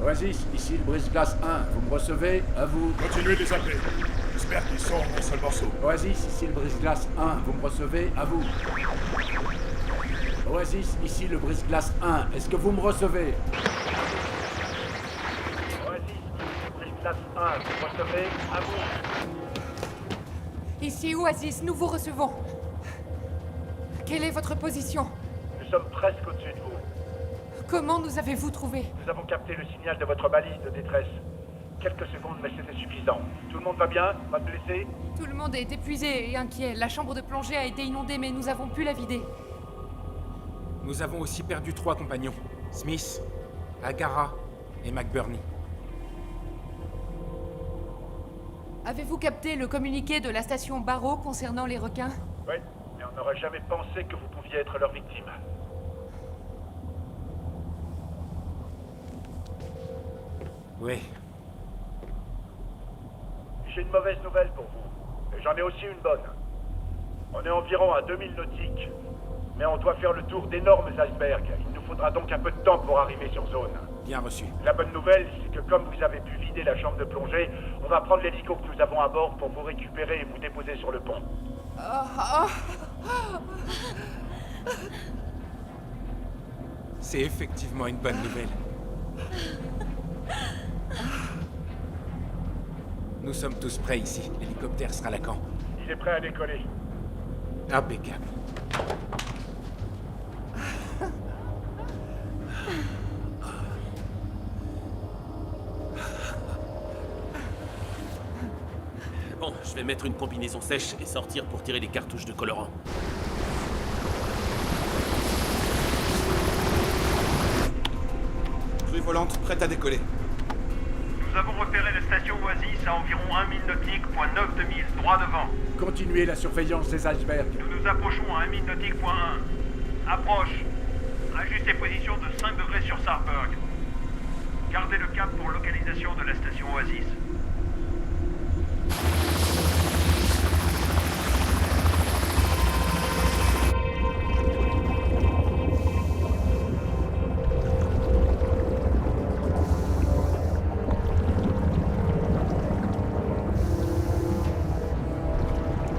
Oasis, ici le brise-glace 1, vous me recevez? À vous. Continuez de les appeler. J'espère qu'ils sont un seul morceau. Oasis, ici le brise-glace 1, vous me recevez? À vous. Oasis, ici le brise-glace 1, est-ce que vous me recevez? Oasis, ici le brise-glace 1, vous me recevez? À vous. Ici Oasis, nous vous recevons. Quelle est votre position? Nous sommes presque au-dessus de vous. Comment nous avez-vous trouvé? Nous avons capté le signal de votre balise de détresse. Quelques secondes, mais c'était suffisant. Tout le monde va bien? Pas de blessés? Tout le monde est épuisé et inquiet. La chambre de plongée a été inondée, mais nous avons pu la vider. Nous avons aussi perdu 3 compagnons. Smith, Agara et McBurney. Avez-vous capté le communiqué de la station Barrow concernant les requins? Oui, mais on n'aurait jamais pensé que vous pouviez être leur victime. Oui. J'ai une mauvaise nouvelle pour vous. Et j'en ai aussi une bonne. On est environ à 2000 nautiques. Mais on doit faire le tour d'énormes icebergs. Il nous faudra donc un peu de temps pour arriver sur zone. Bien reçu. La bonne nouvelle, c'est que comme vous avez pu vider la chambre de plongée, on va prendre l'hélico que nous avons à bord pour vous récupérer et vous déposer sur le pont. C'est effectivement une bonne nouvelle. Nous sommes tous prêts ici. L'hélicoptère sera à Lacan. Il est prêt à décoller. Impeccable. Bon, je vais mettre une combinaison sèche et sortir pour tirer les cartouches de colorant. Grue volante prête à décoller. Nous avons repéré la station Oasis à environ 1000 nautiques, point 9 de mise, droit devant. Continuez la surveillance des icebergs. Nous nous approchons à 1000 nautiques, point 1. Approche. Ajustez position de 5 degrés sur Sarburg. Gardez le cap pour localisation de la station Oasis.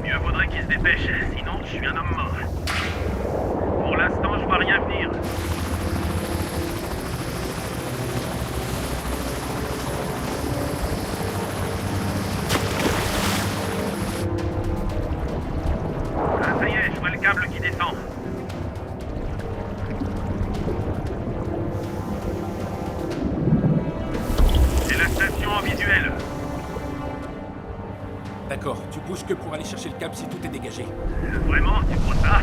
Mieux vaudrait qu'il se dépêche, sinon je suis un homme mort. Pour l'instant, je vois rien venir. Ah, ça y est, je vois le câble qui descend. C'est la station en visuel. D'accord, tu bouges que pour aller chercher le câble si tout est dégagé. Vraiment, tu crois ça?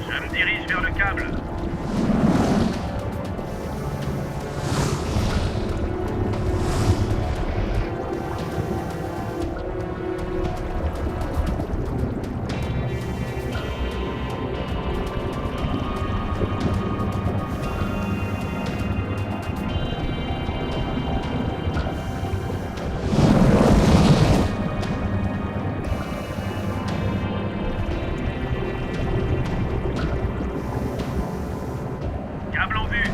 Je me dirige vers le câble. Câble en vue.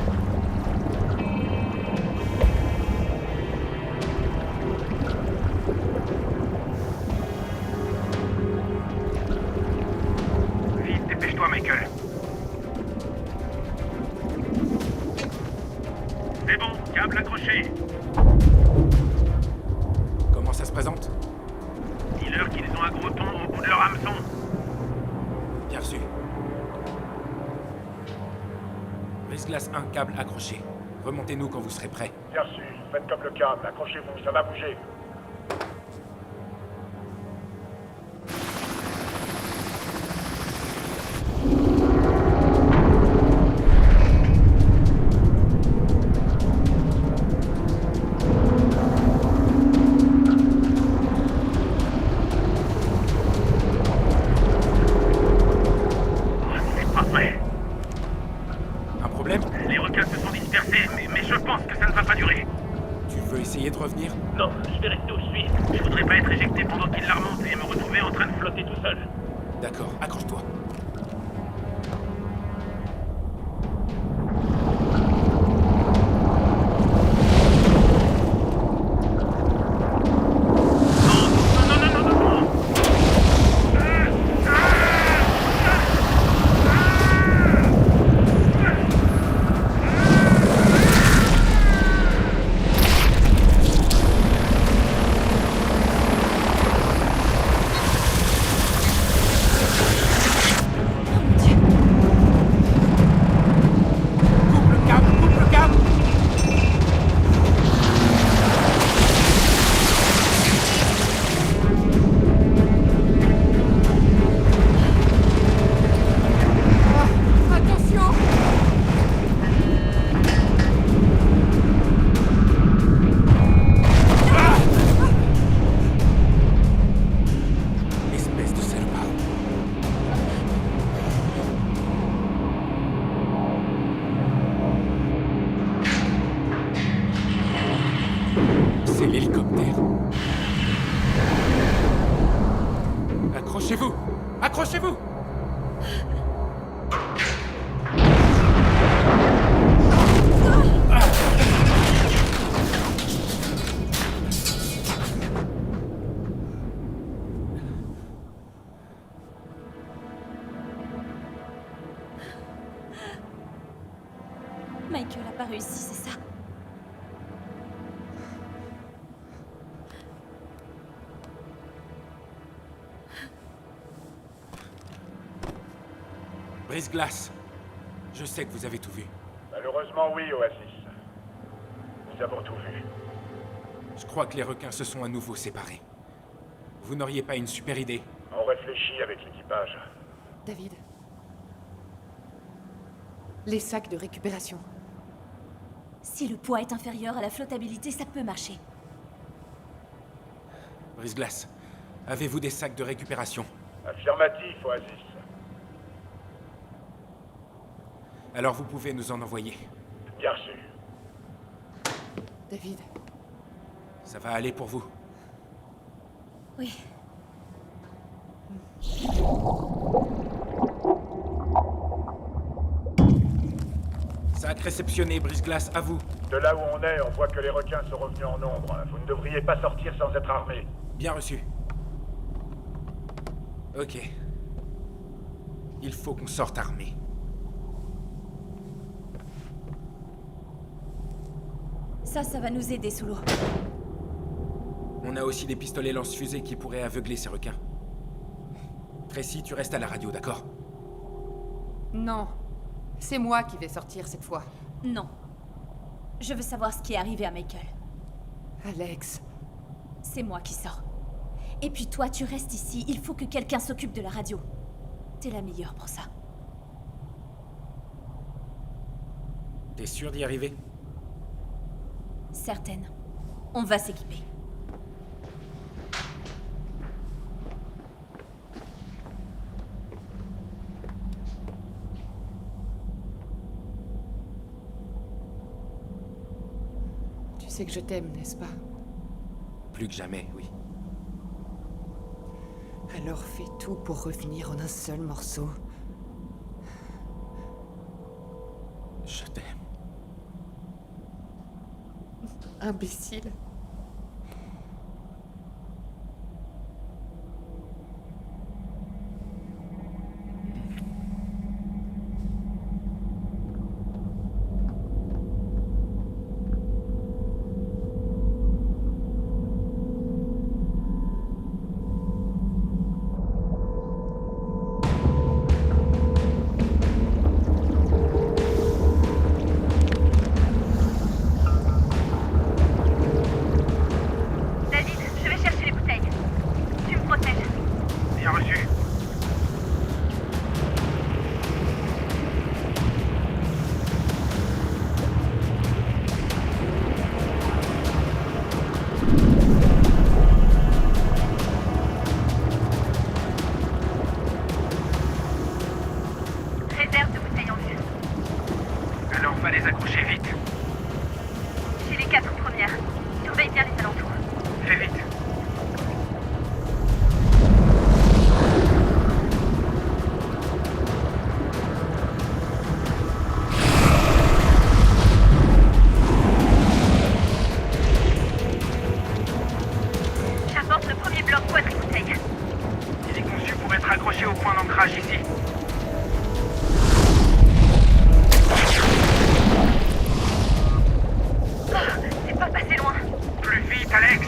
Vite, dépêche-toi, Michael. C'est bon, câble accroché. Comment ça se présente? Dis-leur qu'ils ont un gros thon au bout de leur hameçon. Bien reçu. Brise-glace 1, câble accroché. Remontez-nous quand vous serez prêts. Bien sûr, faites comme le câble, accrochez-vous, ça va bouger. problème? Les requins se sont dispersés, mais je pense que ça ne va pas durer. Tu veux essayer de revenir? Non, je vais rester où je suis. Je voudrais pas être éjecté pendant qu'il la remonte et me retrouver en train de flotter tout seul. D'accord, accroche-toi. C'est l'hélicoptère. Accrochez-vous! Accrochez-vous! Michael a pas réussi, c'est ça? Brise-glace. Je sais que vous avez tout vu. Malheureusement, oui, Oasis. Nous avons tout vu. Je crois que les requins se sont à nouveau séparés. Vous n'auriez pas une super idée? On réfléchit avec l'équipage. David. Les sacs de récupération. Si le poids est inférieur à la flottabilité, ça peut marcher. Brise-glace, avez-vous des sacs de récupération? Affirmatif, Oasis. Alors vous pouvez nous en envoyer. Bien reçu. David. Ça va aller pour vous? Oui. Sac réceptionné, Brise-glace, à vous. De là où on est, on voit que les requins sont revenus en nombre. Vous ne devriez pas sortir sans être armés. Bien reçu. Ok. Il faut qu'on sorte armé. Ça va nous aider sous l'eau. On a aussi des pistolets lance-fusées qui pourraient aveugler ces requins. Tracy, tu restes à la radio, d'accord? Non. C'est moi qui vais sortir cette fois. Non. Je veux savoir ce qui est arrivé à Michael. Alex. C'est moi qui sors. Et puis toi, tu restes ici. Il faut que quelqu'un s'occupe de la radio. T'es la meilleure pour ça. T'es sûr d'y arriver? Certaine. On va s'équiper. Tu sais que je t'aime, n'est-ce pas? Plus que jamais, oui. Alors fais tout pour revenir en un seul morceau. Je t'aime. Imbécile. pas les accrocher vite. J'ai les 4 premières. Surveille bien les alentours. Fais vite. J'apporte le premier bloc quadribouteille. Il est conçu pour être accroché au point d'ancrage ici. Oh, c'est pas passé loin. Plus vite, Alex!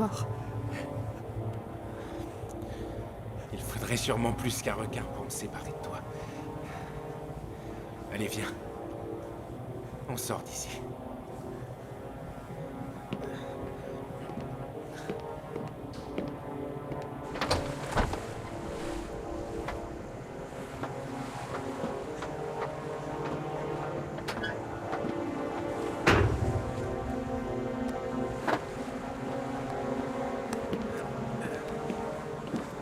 mort. Il faudrait sûrement plus qu'un requin pour me séparer de toi. Allez, viens. On sort d'ici.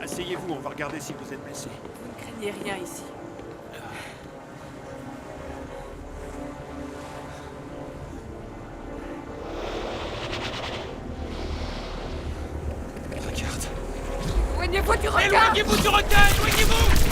Asseyez-vous, on va regarder si vous êtes blessé. Vous ne craignez rien ici. Regarde. Éloignez-vous du requin! Éloignez-vous du requin! Éloignez-vous!